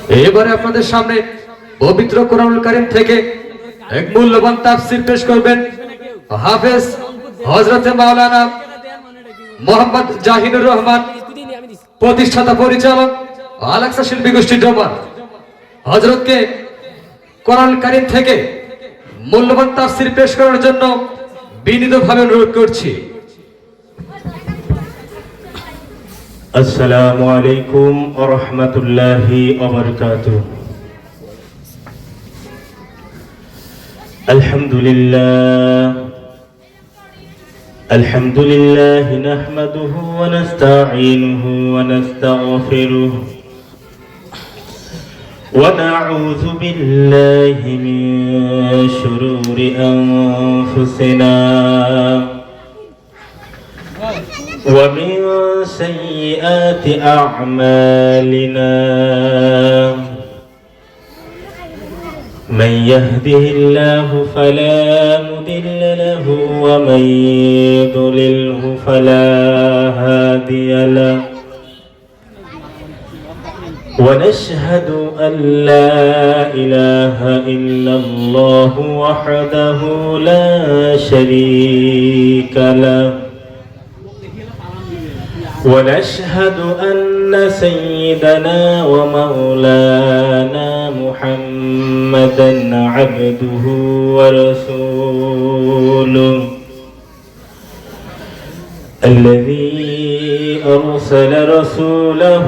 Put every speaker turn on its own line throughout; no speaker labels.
এবারে আপনাদের সামনে পবিত্র কোরআনুল কারীম থেকে এক মূল্যবান তাফসীর পেশ করবেন হাফেজ হযরতে মাওলানা মোহাম্মদ জাহিদুর রহমান, প্রতিষ্ঠাতা পরিচালক আল-আকসা শিল্পী গোষ্ঠী ডোমার। হযরতকে কোরআনুল কারীম থেকে মূল্যবান তাফসীর পেশ করার জন্য বিনীতভাবে অনুরোধ করছি।
আসসালামু আলাইকুম ওয়া রাহমাতুল্লাহি ওয়া বারাকাতুহু। আলহামদুলিল্লাহ নাহমাদুহু ওয়া নাস্তাঈনুহু ওয়া নাস্তাগফিরুহু ওয়া নাউযু বিল্লাহি মিন শুরুরি আনফুসিনা ومن سيئات أعمالنا من يهده الله فلا مضل له ومن يضلله فلا هادي له ونشهد أن لا إله إلا الله وحده لا شريك له ونشهد أن سيدنا ومولانا محمدا عبده ورسوله الذي أرسل رسوله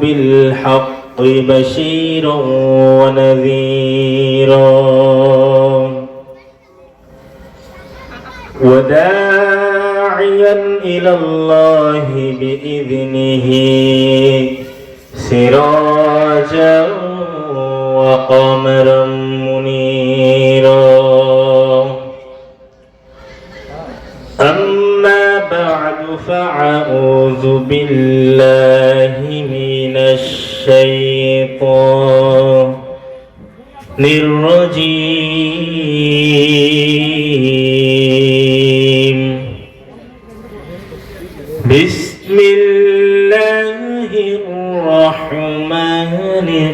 بالحق بشيرا ونذيرا وداعيا إلى الله بإذنه سراجا وقمرا منيرا أما بعد فأعوذ بالله من الشيطان الرجيم. بسم الله الرحمن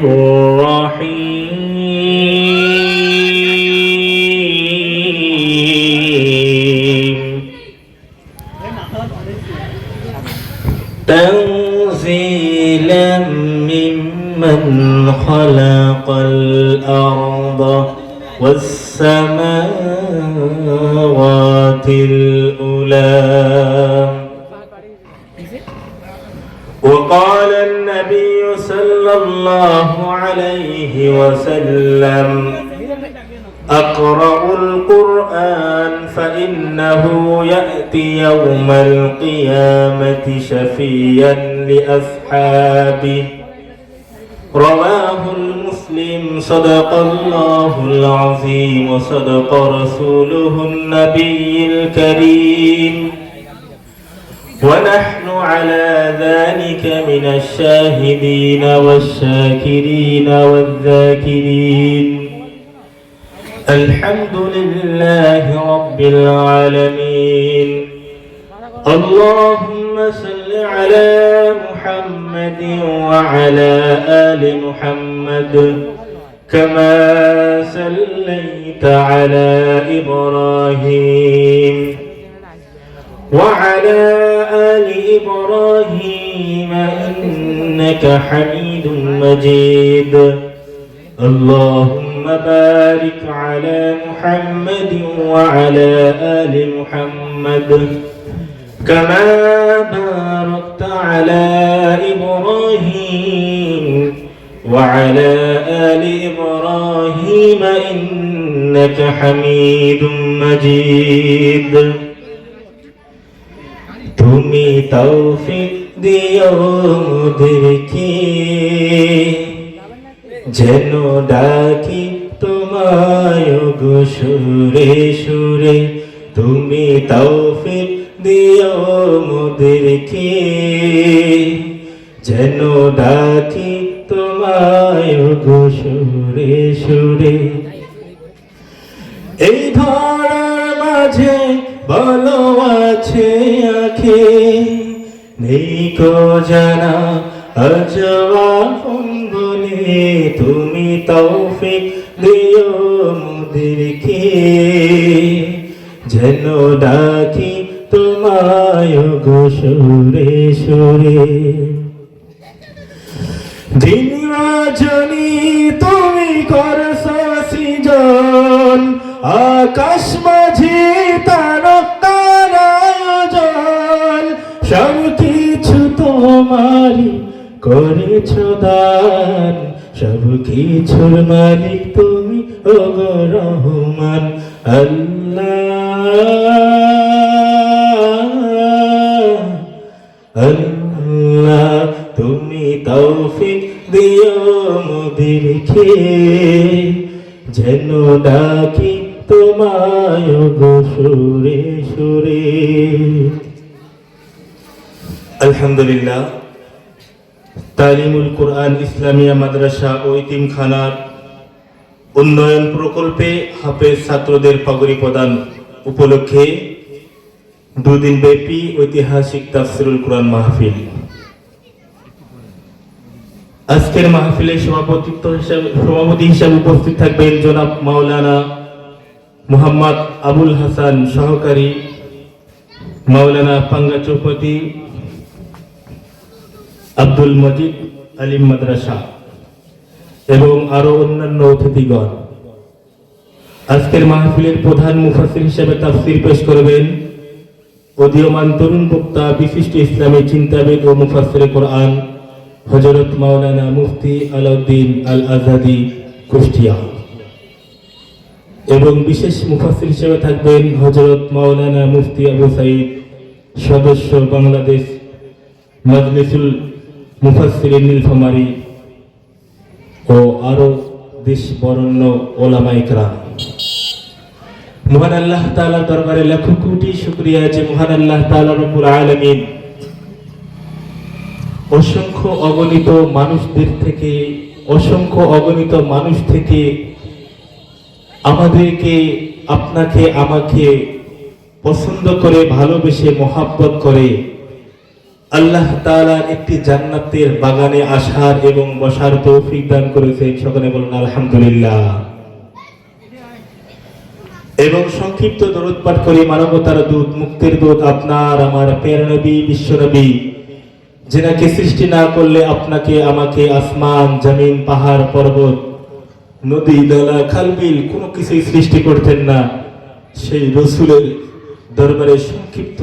الرحيم. تنزيلا ممن خلق الأرض والسماوات الأولى. وقال النبي صلى الله عليه وسلم أقرأ القرآن فإنه يأتي يوم القيامة شفيعا لأصحابه. رواه المسلم. صدق الله العظيم وصدق رسوله النبي الكريم ونحن على ذلك من الشاهدين والشاكرين والذاكرين. الحمد لله رب العالمين. اللهم صل على محمد وعلى آل محمد كما صليت على إبراهيم وعلى آل إبراهيم إنك حميد مجيد. اللهم بارك على محمد وعلى آل محمد كما باركت على إبراهيم وعلى آل إبراهيم إنك حميد مجيد. তুমি তৌফিক দিও মোদেরকে যেন ডাকি তোমায় গো সুরে সুরে। তুমি তৌফিক দিও মোদেরকে যেন ডাকি তোমায় গো সুরে সুরে। এই ধরার মাঝে বলো আছে আখে নেই কো জানা আজওয়া বলে তুমি তৌফিক দিও মোদেরকে, যেন ডাকি তোমায় গো সুরে সুরে। দিন রজনী তুমি করছো সৃজন, আকাশ মাঝি তারকার আয়োজন, সব কিছু তোমারই করেছ দান, সব কিছুর মালিক তুমি ওগো রহমান। আল্লাহ আল্লাহ তুমি তৌফিক দিও মোদেরকে, যেন ডাকি তোমায় গো সুরে সুরে। আলহামদুলিল্লাহ, তালিমুল কোরআন ইসলামিয়া মাদ্রাসা ও ইতিমখানার উন্নয়ন প্রকল্পে হাফেজ ছাত্রদের পাগড়ি প্রদান উপলক্ষে দুদিন ব্যাপী ঐতিহাসিক তাফসিরুল কোরআন মাহফিল। আজকের মাহফিলে সভাপতি হিসেবে উপস্থিত থাকবেন জনাব মাওলানা মোহাম্মদ আবুল হাসান সহকারী, মাওলানা পাঙ্গা চৌপতি, আব্দুল মজিদ আলিম মাদ্রাসা এবং আরো অন্যান্য অতিথিগণ। আজকের মাহফিলের প্রধান মুফাসসির হিসেবে তাফসীর পেশ করবেন উদীয়মান তরুণ বক্তা, বিশিষ্ট ইসলামী চিন্তাবিদ ও মুফাসসিরে কোরআন হযরত মাওলানা মুফতি আলাউদ্দিন আল আজাদি কুষ্টিয়া, এবং বিশেষ মুফাসসির হিসেবে থাকবেন হযরত মাওলানা মুফতি আবু সাঈদ, সদস্য বাংলাদেশ মাজলিসুল মুফাসসিরিন নীলফামারী ও আরো দেশ বরেণ্য ওলামায়ে কেরাম। মহান আল্লাহ তাআলার দরবারে লাখ কোটি শুকরিয়া যে মহান আল্লাহ তাআলা রব্বুল আলামিন অসংখ্য অগণিত মানুষ থেকে আমাদেরকে, আপনাকে আমাকে পছন্দ করে, ভালোবেসে, মহাব্বত করে আল্লাহ তাআলার একটি জান্নাতের বাগানে আসার এবং বসার তৌফিক দান করেছেন। সকলে বলুন আলহামদুলিল্লাহ। এবং সংক্ষিপ্ত দরুদ পাঠ করি মানবতার দূত, মুক্তির দূত, আপনার আমার প্রিয় নবী, বিশ্ব নবী, যিনাকে সৃষ্টি না করলে আপনাকে আমাকে আসমান, জমিন, পাহাড়, পর্বত, নদী, নালা, খালবিল কোনো কিছুই সৃষ্টি করতেন না, সেই রাসূলের দরবারে সংক্ষিপ্ত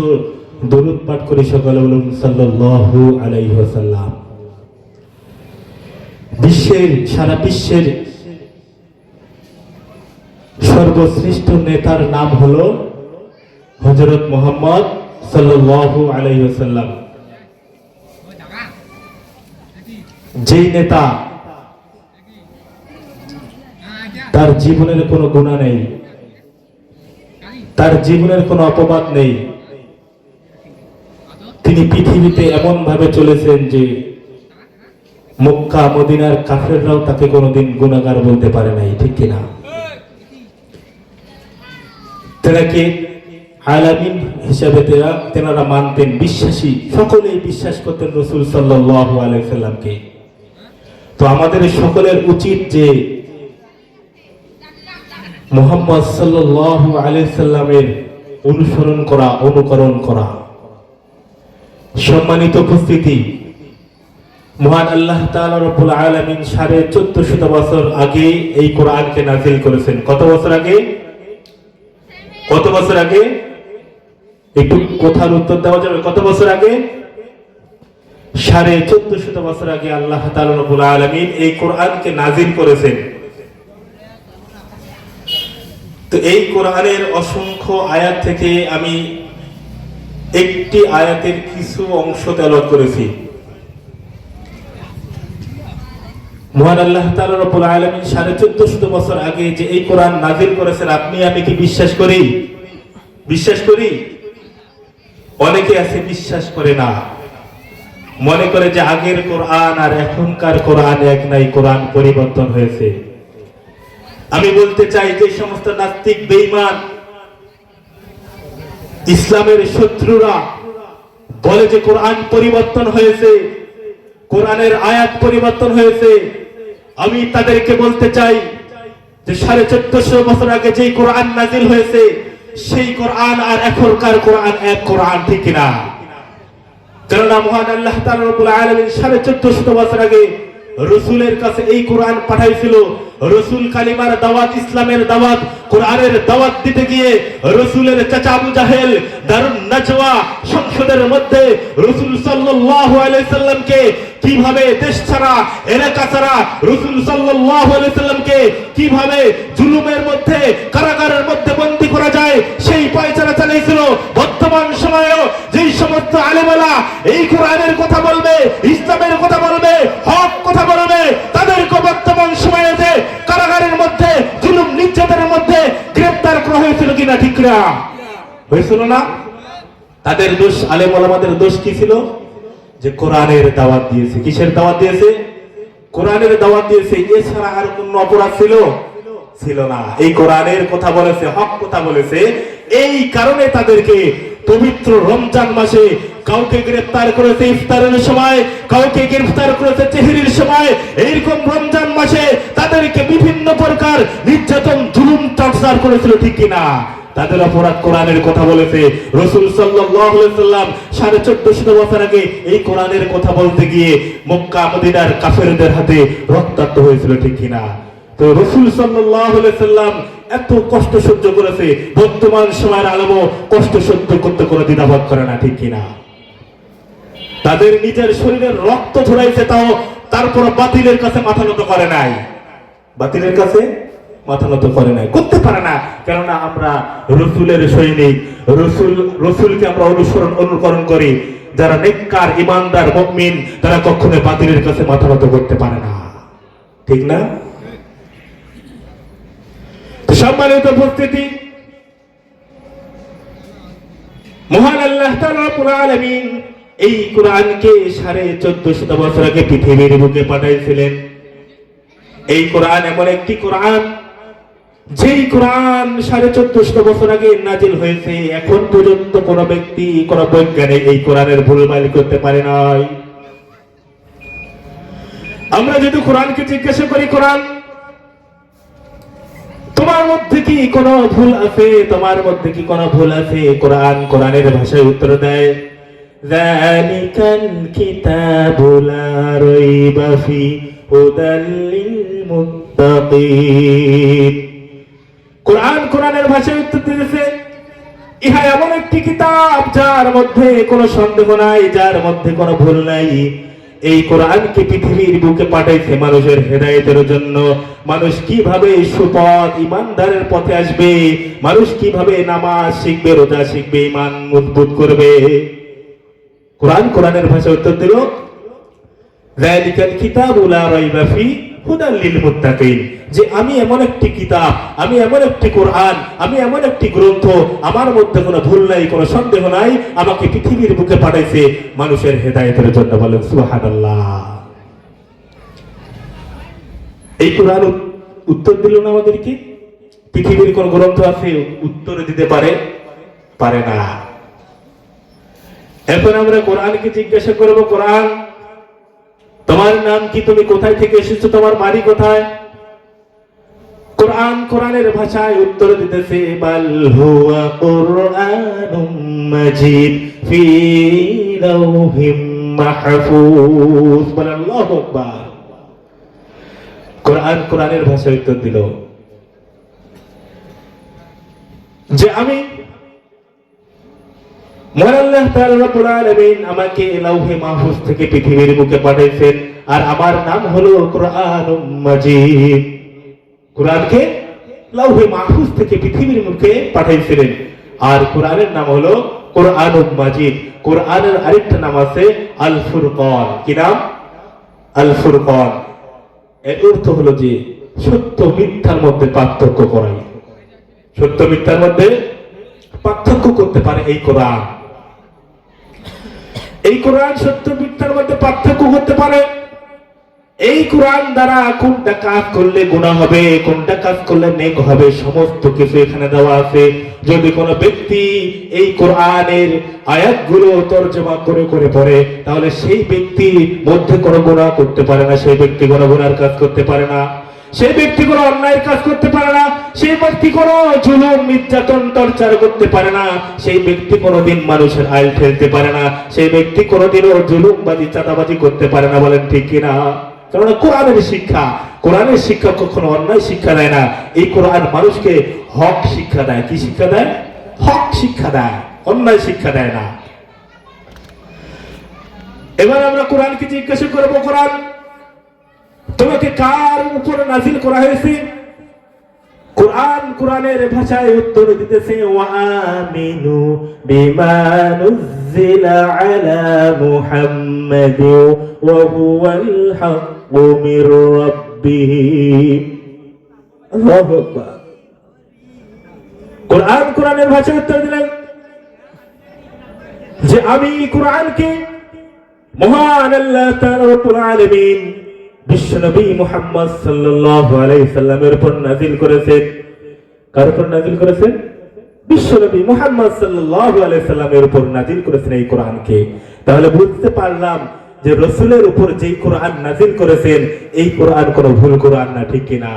দরুদ পাঠ করি সকলে বলুন সাল্লাল্লাহু আলাইহি ওয়াসাল্লাম। সারা বিশ্বের সর্বশ্রেষ্ঠ নেতার নাম হলো হযরত মুহাম্মদ সাল্লাল্লাহু আলাইহি ওয়াসাল্লাম। যেই নেতা তার জীবনের কোনো গুনাহ নেই, তার জীবনের কোনো অপবাদ নেই, তিনি পৃথিবীতে এমন ভাবে চলেছেন যে মক্কা মদিনার কাফেররাও তাকে কোনোদিন গুনাহগার বলতে পারে নাই, ঠিক কিনা? তেনাকে আলামিন হিসাবে তেনারা মানতেন, বিশ্বাসী, সকলেই বিশ্বাস করতেন রাসূল সাল্লাল্লাহু আলাইহি সাল্লামকে। তো আমাদের সকলের উচিত যে মুহাম্মদ সাল্লাল্লাহু আলাইহি সাল্লামের অনুসরণ করা, অনুকরণ করা। সম্মানিত উপস্থিতি, মহান আল্লাহ তাআলা রব্বুল আলামিন 1450 বছর আগে এই কোরআনকে নাযিল করেছেন। কত বছর আগে? কত বছর আগে? একটু কথার উত্তর দেওয়া যাবে? কত বছর আগে? 1450 বছর আগে আল্লাহ তাআলা রব্বুল আলামিন এই কোরআনকে নাযিল করেছেন। তো এই কোরআনের অসংখ্য আয়াত থেকে আমি একটি আয়াতের কিছু অংশ তেলাওয়াত করেছি। মহান আল্লাহ তাআলা রব্বুল আলামিন 1450 বছর আগে যে এই কোরআন নাযিল করেছেন, আপনি আমি কি বিশ্বাস করি? বিশ্বাস করি? অনেকে আছে বিশ্বাস করে না, মনে করে যে আগের কোরআন আর এখনকার কোরআন এক নাই, কোরআন পরিবর্তন হয়েছে। আমি বলতে চাই যে সমস্ত নাস্তিক, বেঈমান, ইসলামের শত্রুরা বলে যে কোরআন পরিবর্তন হয়েছে, কোরআনের আয়াত পরিবর্তন হয়েছে, আমি তাদেরকে বলতে চাই যে 1450 বছর আগে যেই কোরআন নাজিল হয়েছে সেই কোরআন আর এখনকার কোরআন এক কোরআন, ঠিক কিনা? কেননা মহান আল্লাহ তাআলা রব্বুল আলামিন 1450 বছর আগে রাসূলের কাছে এই কোরআন পাঠাইছিল। রাসূল কালিমার দাওয়াত, ইসলামের দাওয়াত, কোরআনের দাওয়াত দিতে গিয়ে রাসূলের চাচা আবু জাহেল দারুন নাজওয়া সংসদের মধ্যে রাসূল সাল্লাল্লাহু আলাইহি সাল্লামকে কিভাবে দেশ ছাড়া, এলাকা ছাড়া রাসূল সাল্লাল্লাহু আলাইহি সাল্লামকে কিভাবে জুলুমের মধ্যে, কারাগারের মধ্যে বন্দী করা যায় সেই পায়চারা চালিয়েছিল। বর্তমান সময়েও যেই সমস্ত আলেমেরা এই কোরআনের কথা বলবে, ইসলামের কথা বলবে, হক কথা বলবে, তাদেরকে বর্তমান সময়ে যে কারাগারের মধ্যে জুলুম নির্যাতনের মধ্যে গ্রেফতার করা হয়েছিল কিনা, ঠিক না? হয়েছিল না? তাদের দোষ, আলেম ওলামাদের দোষ কি ছিল? যে কোরআনের দাওয়াত দিয়েছে। কিসের দাওয়াত দিয়েছে? কোরআনের দাওয়াত দিয়েছে। এছাড়া আর কোন অপরাধ ছিল না। এই কোরআনের কথা বলেছে, হক কথা বলেছে। এই কারণে তাদেরকে পবিত্র রমজান মাসে কাউকে গ্রেফতার করেছে ইফতারের সময়, কাউকে গ্রেফতার করেছে সেহরির সময়। এইরকম রমজান মাসে তাদেরকে বিভিন্ন প্রকার নির্যাতন, জুলুম, টর্চার করেছিল, ঠিক কিনা? তাদের অপরাধ কোরআনের কথা বলেছে। রাসূল সাল্লাল্লাহু আলাইহি সাল্লাম 1450 বছর আগে এই কোরআনের কথা বলতে গিয়ে মক্কা মদিনার কাফেরদের হাতে রক্তাক্ত হয়েছিল, ঠিক কিনা? তো রাসূল সাল্লাল্লাহু আলাইহি সাল্লাম এত কষ্ট সহ্য করেছে, বর্তমান সময়ের আলেমও কষ্ট সহ্য করতে কোনো দ্বিধাবোধ করে না, ঠিক কিনা? তাদের নিজের শরীরের রক্ত ঝরাইছে, তাও তারপর বাতিলের কাছে মাথা নত করে নাই। বাতিলের কাছে মাথা নত করে নাই, করতে পারে না। কেননা আমরা রাসূলের সৈনিক, রাসূলকে আমরা অনুকরণ করি। যারা নেককার, ইমানদার, মুমিন, তারা কখনো বাতিলের কাছে মাথা নত করতে পারে না, ঠিক না? সম্মানিত উপস্থিতি, মহান আল্লাহ তাআলা রব্বুল আলামিন এই কোরআনকে 1450 বছর আগে পৃথিবীর বুকে পাঠাইছিলেন। এই কোরআন এমন একটি কোরআন, যেই কোরআন 1450 বছর আগে নাজিল হয়েছে। এখন পর্যন্ত কোন ব্যক্তি, কোন বৈজ্ঞানিক এই কোরআনের ভুলভাল করতে পারে নাই। আমরা যদি কোরআনকে জিজ্ঞাসা করি, কোরআন তোমার মধ্যে কি কোনো ভুল আছে? তোমার মধ্যে কি কোনো ভুল আছে? কোরআনের ভাষায় উত্তর দেয়, যালিকাল কিতাবু লা রাইবা ফি হুদাল লিল মুত্তাকিন। কোরআনের ভাষায় উত্তর দিয়েছে, ইহা এমন একটি কিতাব যার মধ্যে কোনো সন্দেহ নাই, যার মধ্যে কোনো ভুল নাই। এই কোরআনকে পৃথিবীর বুকে পাঠাইছে মানুষের হেদায়েতের জন্য। মানুষ কিভাবে সুপথ, ইমানদারের পথে আসবে, মানুষ কিভাবে নামাজ শিখবে, রোজা শিখবে, ঈমান মজবুত করবে। কোরআনের ভাষা উত্তর দিল, যালিকাল কিতাবু লা রাইবা ফি হুদাল লিল মুত্তাকিন। যে আমি এমন একটি কিতাব, আমি এমন একটি কোরআন, আমি এমন একটি গ্রন্থ, আমার মধ্যে কোনো ভুল নাই, কোনো সন্দেহ নাই। আমাকে পৃথিবীর বুকে পাঠাইছে মানুষের হেদায়েতের জন্য। বলেন সুবহানাল্লাহ। এই কোরআন উত্তর দিল না আমাদেরকে। পৃথিবীর কোন গ্রন্থ আছে উত্তর দিতে পারে না। এখন আমরা কোরআনকে জিজ্ঞাসা করব, কোরআন তোমার নাম কি? তুমি কোথায় থেকে এসেছো? তোমার বাড়ি কোথায়? কোরআনের ভাষায় উত্তর দিতেছে, বাল হুয়া কুরআনুম মাজিদ ফি লাউহিম মাহফুজ। বলেন আল্লাহু আকবার। কোরআনের ভাষায় উত্তর দিল যে আমি মহান আল্লাহ তাআলা রব্বুল আলামিন আমাকে লাউহে মাহফুজ থেকে পৃথিবীর বুকে পাঠাইছেন, আর আমার নাম হলো কুরআনুম মাজিদ। কোরআনকে লাউহে মাহফুজ থেকে পৃথিবীর বুকে পাঠাইছিলেন, আর কোরআনের নাম হলো কুরআনুম মাজিদ। কোরআনের আরেকটা নাম আছে আল ফুরকান। কি নাম? আল ফুরকান। এর অর্থ হলো যে সত্য মিথ্যার মধ্যে পার্থক্য করাই। সত্য মিথ্যার মধ্যে পার্থক্য করতে পারে এই কোরআন। এই কোরআন সত্য মিথ্যার মধ্যে পার্থক্য করতে পারে। এই কোরআন দ্বারা কোনটা কাজ করলে গুনাহ হবে, কোনটা কাজ করলে নেক হবে, সমস্ত কিছু এখানে দেওয়া আছে। যদি কোনো ব্যক্তি এই কোরআনের আয়াতগুলো তরজমা করে করে পড়ে, তাহলে সেই ব্যক্তি মধ্যে কোনো গুনাহ করতে পারে না, সেই ব্যক্তি কোনো গুনার কাজ করতে পারে না, সেই ব্যক্তি কোনো অন্যায়ের কাজ করতে পারে না, সেই ব্যক্তি কোনো জুলুম নির্যাতন টর্চার করতে পারে না, সেই ব্যক্তি কোনোদিন মানুষের আইল ফেলতে পারে না, সেই ব্যক্তি কোনোদিনও জুলুমবাজি চাঁদাবাজি করতে পারে না। বলেন ঠিক কিনা? কারণ কোরআনের শিক্ষা কখনো অন্যায় শিক্ষা দেয় না। এই কোরআন মানুষকে হক শিক্ষা দেয়। কি শিক্ষা দেয়? হক শিক্ষা দেয়, অন্যায় শিক্ষা দেয় না। এবার আমরা কোরআনকে জিজ্ঞাসা করবো, কোরআন তোমাকে কার উপরে নাজিল করা হয়েছে? কোরআন কোরআনের ভাষায় উত্তর দিতেছে, ওয়ামিনু বিমা নুজিলা আলা মুহাম্মাদ ওয়া হুয়াল হাক্কু মির রাব্বিহিম। আল্লাহু আকবার। কোরআন কোরআনের ভাষায় উত্তর দিলেন যে আমি কোরআনকে মহান আল্লাহ তাআলা রব্বুল আলামিন বিশ্বনবী মুহাম্মদ সাল্লাল্লাহু আলাইহি সাল্লামের উপর নাযিল করেছেন। কার উপর নাযিল করেছেন? বিশ্বনবী মুহাম্মদ সাল্লাল্লাহু আলাইহি সাল্লামের উপর নাযিল করেছেন এই কোরআনকে। তাহলে বুঝতে পারলাম যে রাসূলের উপর যেই কোরআন নাযিল করেছেন, এই কোরআন কোনো ভুল কোরআন না, ঠিক কি না?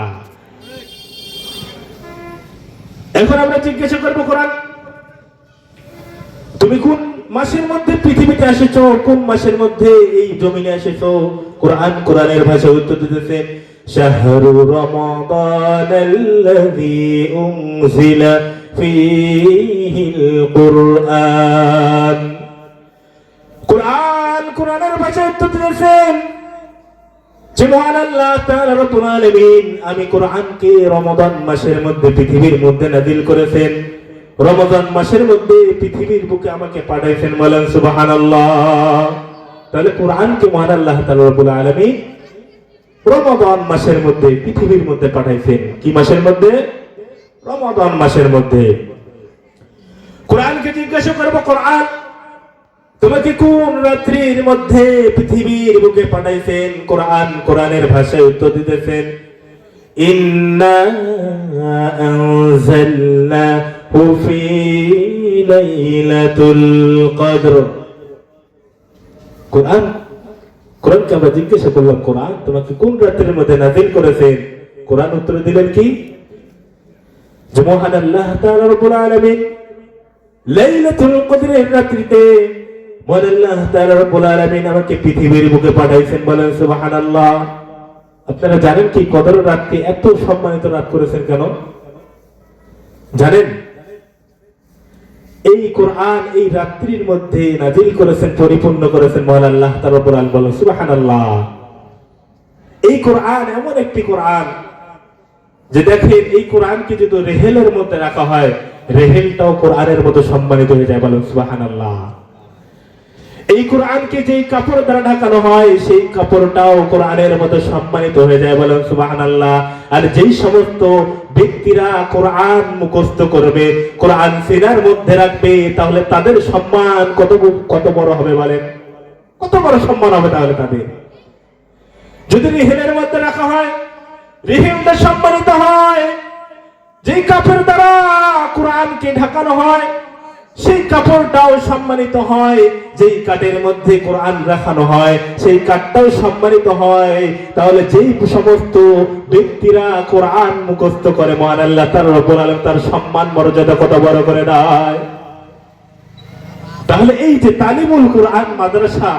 এখন আমরা জিজ্ঞাসা করব, কোরআন তুমি কোন মাসের মধ্যে পৃথিবীতে এসেছো, কোন মাসের মধ্যে এই জমিনে এসেছো? কোরআন কোরআনের ভাষায় উত্তর দিতেছে, শাহরু রমাদানাল্লাযী উনজিলা ফীহিল কুরআন। কোরআন কোরআনের ভাষায় উত্তর দিতেছেন যে মহান আল্লাহ তাআলা রব্বুল আলামিন আমি কোরআনকে রমাদান মাসের মধ্যে পৃথিবীর মধ্যে নাযিল করেছেন। রমজান মাসের মধ্যে পৃথিবীর বুকে আমাকে পাঠাইছেন। বলেন সুবহানাল্লাহ। তাহলে কোরআনকে মহান আল্লাহ তাআলা রব্বুল আলামিন রমজান মাসের মধ্যে পৃথিবীর মধ্যে পাঠাইছেন। কি মাসের মধ্যে? রমজান মাসের মধ্যে। কোরআনকে জিজ্ঞাসা করব, কোরআন তোমাকে কোন রাত্রির মধ্যে পৃথিবীর বুকে পাঠাইছেন? কোরআন কোরআনের ভাষায় উত্তর দিতেছেন, ইন্না আনজালনাহু ফি লাইলাতুল কদর। কোরআনকে আমরা জিজ্ঞাসা করলাম, কোরআন তোমাকে কোন রাত্রির মধ্যে নাযিল করেছেন? কোরআন উত্তর দিলেন কি? যে মহান আল্লাহ তাআলা রব্বুল আলামিন লাইলাতুল কদরের রাত্রিতে মহান আল্লাহ তাআলা রব্বুল আলামিন আমাকে পৃথিবীর বুকে পাঠাইছেন। বলেন সুবহানাল্লাহ। আপনারা জানেন কি কদর রাতকে এত সম্মানিত রাত করেছেন কেন জানেন? এই কোরআন এই রাত্রির মধ্যে নাযিল করেছেন, পরিপূর্ণ করেছেন মহান আল্লাহ তাআলা রব্বুল আলামিন। বলেন সুবহানাল্লাহ। এই কোরআন এমন একটি কোরআন যে দেখেন এই কোরআনকে যদি রেহেলের মধ্যে রাখা হয়, রেহেলটাও কোরআনের মতো সম্মানিত হয়ে যায়। বলেন সুবহানাল্লাহ। এই কোরআনকে যেই কাপড় দ্বারা ঢাকানো হয়, সেই কাপড়টাও কোরআনের মতো সম্মানিত হয়ে যায়। বলেন সুবহানাল্লাহ। আর যেই সমস্ত ব্যক্তিরা কোরআন মুখস্থ করবে, কোরআন সিনার মধ্যে রাখবে, তাহলে তাদের সম্মান কত বড় হবে বলেন? কত বড় সম্মান হবে তাহলে তাদের। যদি রেহেলের মধ্যে রাখা হয়, রেহেলটা সম্মানিত হয়। যেই কাপড় দ্বারা কোরআনকে ঢাকানো হয়, সেই কাপড়টাও সম্মানিত হয়। যেই কাঠের মধ্যে কোরআন রাখানো হয়, সেই কাঠটাও সম্মানিত হয়। তাহলে যেই সমস্ত ব্যক্তিরা কোরআন মুখস্থ করে, মহান আল্লাহ তাআলা রব্বুল আলামিন তার সম্মান মর্যাদা কত বড় করে দেয়। তাহলে এই যে তালিমুল কোরআন মাদ্রাসা,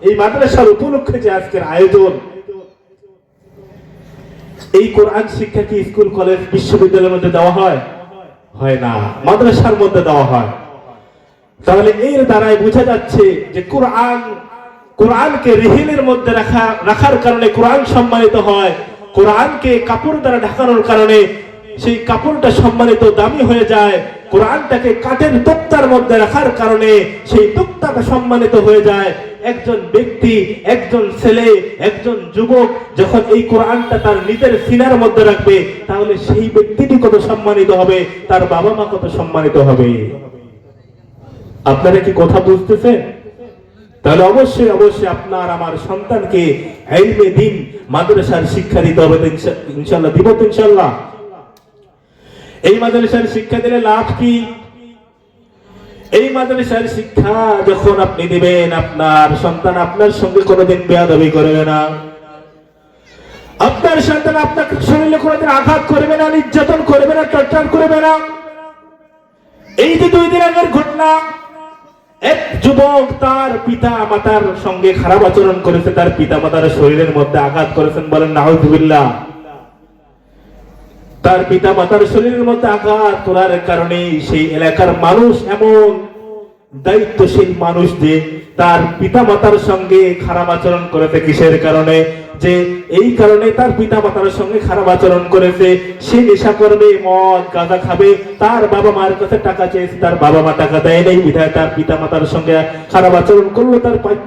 এই মাদ্রাসার উপলক্ষে যে আজকের আয়োজন, এই কোরআন শিক্ষা কি স্কুল কলেজ বিশ্ববিদ্যালয়ের মধ্যে দেওয়া হয়? হয় না, মাদ্রাসার মধ্যে দেওয়া হয়। তাহলে এর দ্বারাই বোঝা যাচ্ছে যে কোরআনকে রেহেলের মধ্যে রাখার কারণে কোরআন সম্মানিত হয়। কোরআনকে কাপড় দ্বারা ঢাকানোর কারণে সেই কাপড়টা সম্মানিত, দামি হয়ে যায়। কোরআনটাকে কাঠের তক্তার মধ্যে রাখার কারণে সেই তক্তাটা সম্মানিত হয়ে যায়। একজন ব্যক্তি, একজন ছেলে, একজন যুবক যখন এই কোরআনটা তার নিজের সিনার মধ্যে রাখবে, তাহলে সেই ব্যক্তিটি কত সম্মানিত হবে, তার বাবা মা কত সম্মানিত হবে। আপনারা কি কথা বুঝতেছেন? তাহলে অবশ্যই অবশ্যই আপনার আমার সন্তানকে ইলমে দ্বীন মাদ্রাসার শিক্ষা দিতে হবে। তো ইনশাআল্লাহ দিব তো ইনশাআল্লাহ। এই মাদ্রাসার শিক্ষা দিলে লাভ কি? এই মাদ্রাসার শিক্ষা যখন আপনি দিবেন, আপনার সন্তান আপনার সঙ্গে কোনোদিন বেয়াদবি করবে না, আপনার সন্তান আপনার শরীরে কোনোদিন আঘাত করবে না, নির্যাতন করবে না, টর্চার করবে না। এই যে 2 দিন আগের ঘটনা, এক যুবক তার পিতা মাতার সঙ্গে খারাপ আচরণ করেছে, তার পিতা মাতার শরীরের মধ্যে আঘাত করেছেন, বলেন নাউযুবিল্লাহ। তার পিতা মাতার শরীরের মধ্যে আঘাত করার কারণে সেই এলাকার মানুষ, এমন দায়িত্বশীল মানুষ যে তার পিতা মাতার সঙ্গে খারাপ আচরণ করেছে। কিসের কারণে? যে এই কারণে তার পিতা মাতার সঙ্গে খারাপ আচরণ করেছে, সে নেশা করবে, মদ গাঁজা খাবে, তার বাবা মার কাছে টাকা চেয়েছে, তার বাবা মা টাকা দেয় নাই, বিধায় তার পিতা মাতার সঙ্গে খারাপ আচরণ করলো,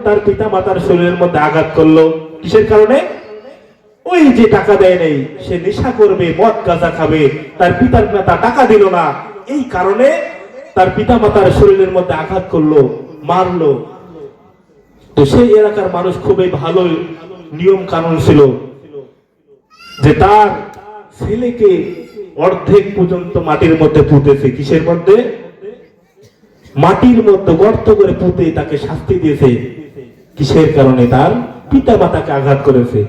তার পিতা মাতার শরীরের মধ্যে আঘাত করলো। কিসের কারণে? ওই যে টাকা দেয় নাই, সে নেশা করবে, মদ গাঁজা খাবে, তার পিতার মাতা টাকা দিল না, এই কারণে তার পিতা মাতার শরীরের মধ্যে আঘাত করলো, মারলো। তো সেই এলাকার মানুষ খুবই ভালো নিয়ম কানুন ছিল যে তার ছেলেকে অর্ধেক পর্যন্ত মাটির মধ্যে পুঁতেছে। কিসের মধ্যে? মাটির মধ্যে গর্ত করে পুঁতে তাকে শাস্তি দিয়েছে। কিসের কারণে? তার পিতা মাতাকে আঘাত করেছে।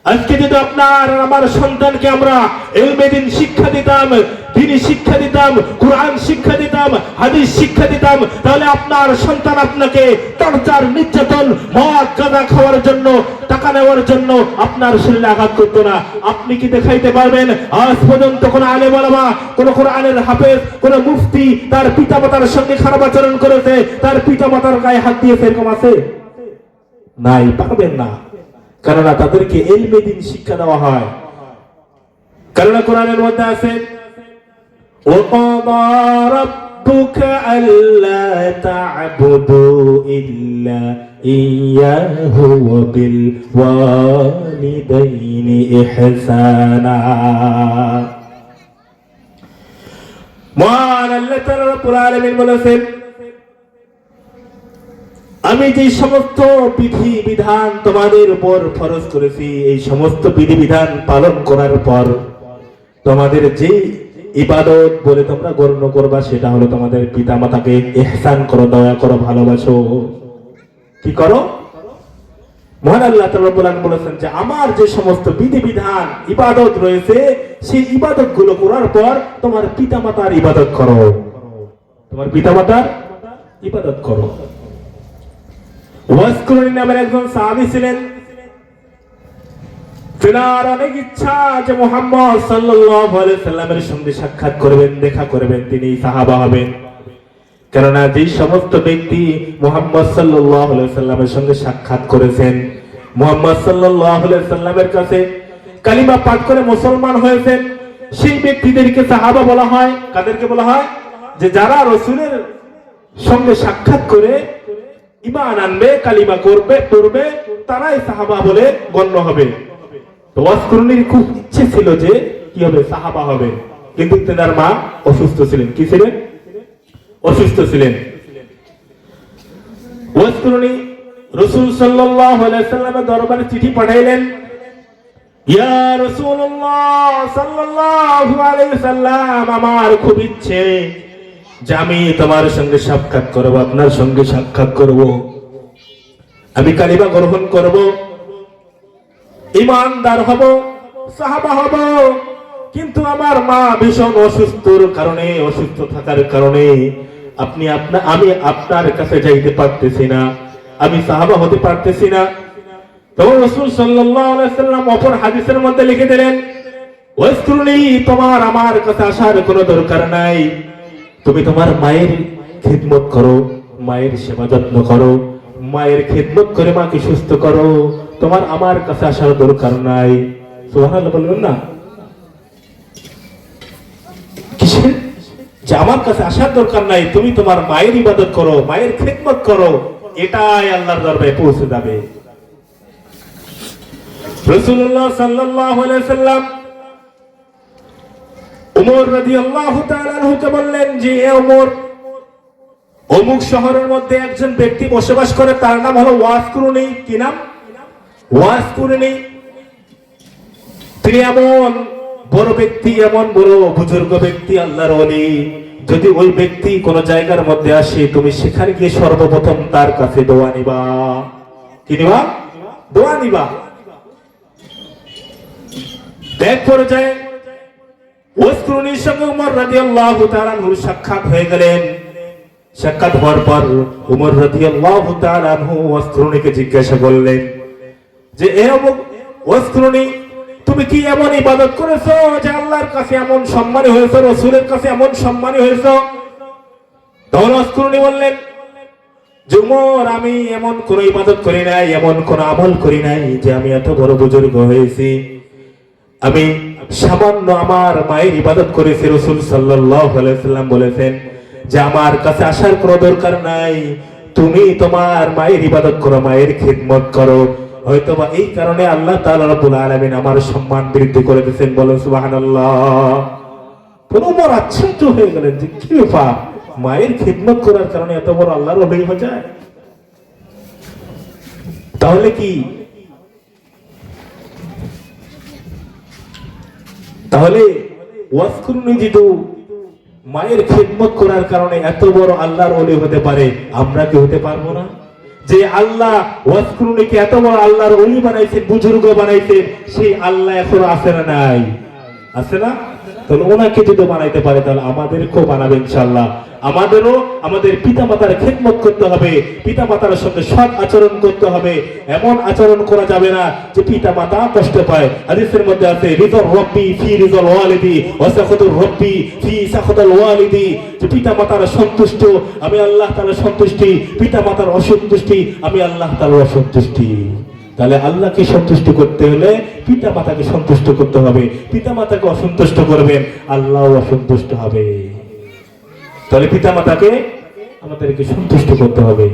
আজকে যদি আপনার আমার সন্তানকে আমরা ইলমে দ্বীন শিক্ষা দিতাম, দ্বীনি শিক্ষা দিতাম, কুরআন শিক্ষা দিতাম, হাদিস শিক্ষা দিতাম, তাহলে আপনার সন্তান আপনাকে টর্চার, নির্যাতন, মদ গাঁজা খাওয়ার জন্য, টাকা নেওয়ার জন্য আপনার শরীরে আঘাত করতো না। আপনি কি দেখাইতে পারবেন আজ পর্যন্ত কোন আলেম ওলামা, কোন কোরআনের হাফেজ, কোন মুফতি তার পিতা মাতার সঙ্গে খারাপ আচরণ করেছে, তার পিতা মাতার গায়ে হাত দিয়েছে? এরকম আছে? নাই, পারবেন না। কেননা তাদেরকে ইলমে দ্বীন শিক্ষা দেওয়া হয়। কেননা কোরআনের মধ্যে আছে ওয়াকাদা রাব্বুকা আল্লা তা'বুদু ইল্লা ইয়্যাহু ওয়া বিল ওয়ালিদাইনি ইহসানা। মহান আল্লাহ তাআলা রব্বুল আলামিন বলেছেন, আমি যে সমস্ত বিধি বিধান তোমাদের উপর ফরজ করেছি, এই সমস্ত বিধি বিধান পালন করার পর তোমাদের যে ইবাদত বলে তোমরা গণ্য করবা, সেটা হলো তোমাদের পিতা মাতাকে ইহসান করো, দয়া করো, ভালোবাসো। কি করো? মহান আল্লাহ তাআলা রব্বুল আলামিন বলেছেন যে আমার যে সমস্ত বিধি বিধান ইবাদত রয়েছে, সেই ইবাদত গুলো করার পর তোমার পিতা মাতার ইবাদত করো, তোমার পিতা মাতার ইবাদত করো। ওয়াসকুরুনি নামের একজন সাহাবী ছিলেন, তিনার অনেক ইচ্ছা যে মুহাম্মদ সাল্লাল্লাহু আলাইহি সাল্লামের সঙ্গে সাক্ষাৎ করবেন, দেখা করবেন, তিনি সাহাবা হবেন। কেননা যে সমস্ত ব্যক্তি মুহাম্মদ সাল্লাল্লাহু আলাইহি সাল্লামের সঙ্গে সাক্ষাৎ করেছেন, মুহাম্মদ সাল্লাল্লাহু আলাইহি সাল্লামের কাছে কালিমা পাঠ করে মুসলমান হয়েছেন, সেই ব্যক্তিদেরকে সাহাবা বলা হয়। কাদেরকে বলা হয়? যে যারা রাসূলের সঙ্গে সাক্ষাৎ করে ঈমান আনবে, কালিমা করবে, পড়বে, তারাই সাহাবা বলে গণ্য হবে। তো ওয়াসকুরুনির খুব ইচ্ছে ছিল যে কি হবে, সাহাবা হবে, কিন্তু তার মা অসুস্থ ছিলেন। কি ছিলেন? অসুস্থ ছিলেন। ওয়াসকুরুনি রাসূল সাল্লাল্লাহু আলাইহি সাল্লামের দরবারে চিঠি পাঠাইলেন, ইয়া রাসূলুল্লাহ সাল্লাল্লাহু আলাইহি সাল্লাম, আমার খুব ইচ্ছে যে আমি তোমার সঙ্গে সাক্ষাৎ করব, আপনার সঙ্গে সাক্ষাৎ করব, আমি কালিমা গ্রহণ করব, ঈমানদার হব, সাহাবা হব, কিন্তু আমার মা ভীষণ অসুস্থর কারণে, অসুস্থ থাকার কারণে আমি আপনার কাছে যাইতে পারতেছি না, আমি সাহাবা হতে পারতেছি না। তখন রাসূল সাল্লাল্লাহু আলাইহি সাল্লাম অপর হাদিসের মধ্যে লিখে দিলেন, ওয়াসকুরুনি, তোমার আমার কাছে আসার কোনো দরকার নাই, তুমি তোমার মায়ের খিদমত করো, মায়ের সেবা যত্ন করো, মায়ের খিদমত করে মাকে সুস্থ করো, তোমার আমার কাছে আসার দরকার নাই। সুবহানাল্লাহ বলবেন না? কিসের? যে আমার কাছে আসার দরকার নাই, তুমি তোমার মায়ের ইবাদত করো, মায়ের খিদমত করো, এটাই আল্লাহর দরবারে পৌঁছে যাবে। রাসূলুল্লাহ সাল্লাল্লাহু আলাইহি সাল্লাম উমর রাদিয়াল্লাহু তাআলা আনহুকে বললেন যে, এ উমর, অমুক শহরের মধ্যে একজন ব্যক্তি বসবাস করে, তার নাম হলো ওয়াসকুরুনি। কি নাম? ওয়াসকুরুনি। তিনি এমন বড় ব্যক্তি, এমন বড় বুজুর্গ ব্যক্তি, আল্লাহর ওলি। যদি ওই ব্যক্তি কোন জায়গার মধ্যে আসে, তুমি সেখানে গিয়ে সর্বপ্রথম তার কাছে দোয়া নিবা। কি নিবা? দোয়া নিবা। এক পর্যায়ে ওয়াসকুরুনির সঙ্গে উমর রাদিয়াল্লাহু তাআলা আনহুর সাক্ষাৎ হয়ে গেলেন। সাক্ষাৎ হওয়ার পর উমর রাদিয়াল্লাহু তাআলা আনহু ওয়াসকুরুনিকে জিজ্ঞাসা করলেন যে, এ ওয়াসকুরুনি, তুমি কি এমন ইবাদত করেছো যে আল্লাহর কাছে এমন সম্মানী হয়েছো, রাসূলের কাছে এমন সম্মানী হয়েছো? তখন ওয়াসকুরুনি বললেন যে, উমর, আমি এমন কোন ইবাদত করি নাই, এমন কোন আমল করি নাই যে আমি এত বড় বুজুর্গ হয়েছি। আমি সামান্য আমার মায়ের ইবাদত করেছি। রাসূল সাল্লাল্লাহু আলাইহি সাল্লাম বলেছেন যে আমার কাছে আসার কোনো দরকার নাই, তুমি তোমার মায়ের ইবাদত করো, মায়ের খিদমত করো। হয়তোবা এই কারণে আল্লাহ তাআলা রব্বুল আলামিন আমার সম্মান বৃদ্ধি করে দিয়েছেন। বলেন সুবহানাল্লাহ। পুরো আশ্চর্য হয়ে গেলেন যে কি ব্যাপার, মায়ের খিদমত করার কারণে এত বড় আল্লাহর ওলি হয়ে যায়? তাহলে কি তাহলে ওয়াসকুরুনি যেহেতু মায়ের খিদমত করার কারণে এত বড় আল্লাহর ওলি হতে পারে, আমরা কি হতে পারবো না? যে আল্লাহ ওয়াসকুরুনিকে এত বড় আল্লাহর ওলি বানাইছেন, বুজুর্গ বানাইছেন, সেই আল্লাহ এখন আছে না? নাই, আছে না? তাহলে ওনাকে যদি বানাইতে পারে, তাহলে আমাদেরকেও বানাবে ইনশাআল্লাহ। আমাদেরও আমাদের পিতা মাতার খেদমত করতে হবে, পিতা মাতার সঙ্গে সৎ আচরণ করতে হবে। এমন আচরণ করা যাবে না যে পিতা মাতা কষ্ট পায়। হাদিসের মধ্যে আছে, রিদর রব্বি ফি রিদল ওয়ালিদি ওয়া সাখাতুর রব্বি ফি সাখাতুল ওয়ালিদি, যে পিতা মাতার সন্তুষ্ট আমি আল্লাহ তাআলার সন্তুষ্টি, পিতা মাতার অসন্তুষ্টি আমি আল্লাহ তাআলার অসন্তুষ্টি। তাহলে আল্লাহকে সন্তুষ্ট করতে হলে পিতা মাতাকে সন্তুষ্ট করতে হবে। পিতা মাতাকে অসন্তুষ্ট করবেন, আল্লাহ অসন্তুষ্ট হবে। তাহলে পিতা মাতাকে আমাদেরকে সন্তুষ্ট করতে হবে।